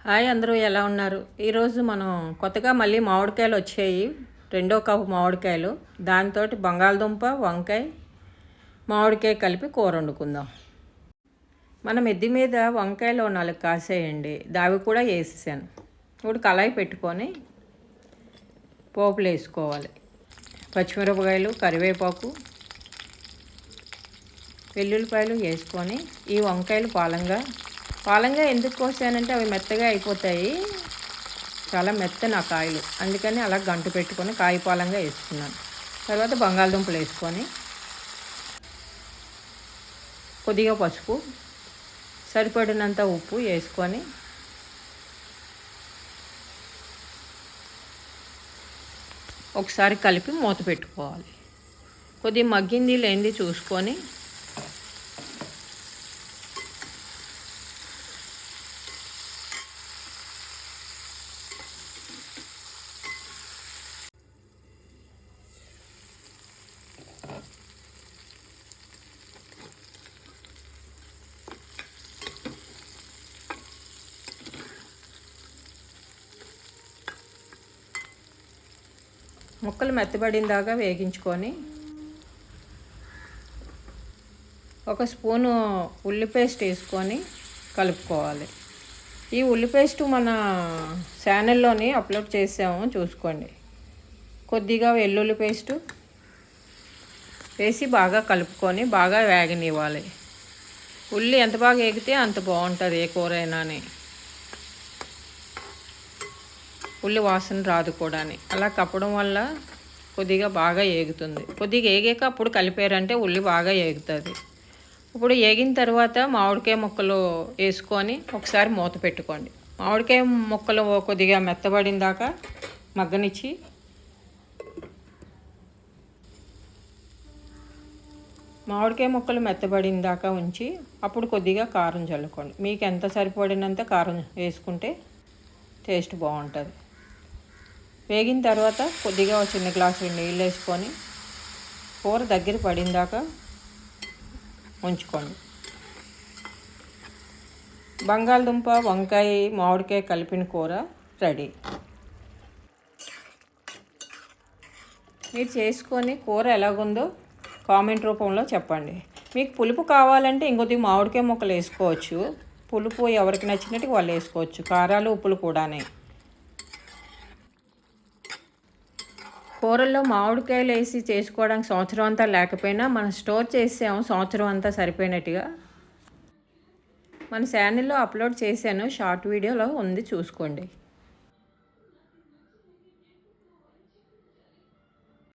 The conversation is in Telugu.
హాయ్ అందరూ ఎలా ఉన్నారు? ఈరోజు మనం కొత్తగా మళ్ళీ మామిడికాయలు వచ్చాయి. రెండో కప్పు మామిడికాయలు, దాంతో బంగాళదుంప, వంకాయ, మామిడికాయ కలిపి కూర వండుకుందాం. మన మిద్ది మీద వంకాయలు 4 కాసేయండి, దావి కూడా వేసేసాను. ఇప్పుడు కళాయి పెట్టుకొని పోపులు వేసుకోవాలి. పచ్చిమిరపకాయలు, కరివేపాకు, వెల్లుల్లిపాయలు వేసుకొని ఈ వంకాయలు పాలంగా ఎందుకు కోసానంటే అవి మెత్తగా అయిపోతాయి, చాలా మెత్తని ఆ కాయలు, అందుకని అలా గంటు పెట్టుకొని కాయ పాలంగా వేసుకున్నాను. తర్వాత బంగాళదుంపలు వేసుకొని కొద్దిగా పసుపు, సరిపడినంత ఉప్పు వేసుకొని ఒకసారి కలిపి మూత పెట్టుకోవాలి. కొద్దిగా మగ్గింది లేనిది చూసుకొని ముక్కలు మెత్తబడిన దాకా వేగించుకొని ఒక స్పూను ఉల్లి పేస్ట్ వేసుకొని కలుపుకోవాలి. ఈ ఉల్లి పేస్ట్ మన ఛానల్లోని అప్లోడ్ చేసాము, చూసుకోండి. కొద్దిగా వెల్లుల్లి పేస్టు వేసి బాగా కలుపుకొని బాగా వేగనివ్వాలి. ఉల్లి ఎంత బాగా వేగితే అంత బాగుంటుంది ఏ కూర అయినాని, ఉల్లి వాసన రాదు కూడా. అలా కప్పడం వల్ల కొద్దిగా బాగా ఏగుతుంది. కొద్దిగా ఏగాక అప్పుడు కలిపారంటే ఉల్లి బాగా ఏగుతుంది. ఇప్పుడు ఏగిన తర్వాత మామిడికాయ ముక్కలు వేసుకొని ఒకసారి మూత పెట్టుకోండి. మామిడికాయ ముక్కలు కొద్దిగా మెత్తబడిన దాకా మగ్గనిచ్చి మామిడికాయ ముక్కలు మెత్తబడిన దాకా ఉంచి అప్పుడు కొద్దిగా కారం చల్లుకోండి. మీకు ఎంత సరిపడినంత కారం వేసుకుంటే టేస్ట్ బాగుంటుంది. వేగిన తర్వాత కొద్దిగా చిన్న గ్లాసు నీళ్ళు వేసుకొని కూర దగ్గర పడిన దాకా ఉంచుకోండి. బంగాళదుంప, వంకాయ, మామిడికాయ కలిపిన కూర రెడీ. మీరు చేసుకొని కూర ఎలాగుందో కామెంట్ రూపంలో చెప్పండి. మీకు పులుపు కావాలంటే ఇంకొద్ది మామిడికాయ ముక్కలు వేసుకోవచ్చు. పులుపు ఎవరికి నచ్చినట్టు వాళ్ళు వేసుకోవచ్చు, కారాలు ఉప్పులు కూడానే. కూరల్లో మామిడికాయలు వేసి చేసుకోవడానికి సంవత్సరం అంతా లేకపోయినా మనం స్టోర్ చేసాము సంవత్సరం అంతా సరిపోయినట్టుగా. మన ఛానల్లో అప్లోడ్ చేశాను, షార్ట్ వీడియోలో ఉంది, చూసుకోండి.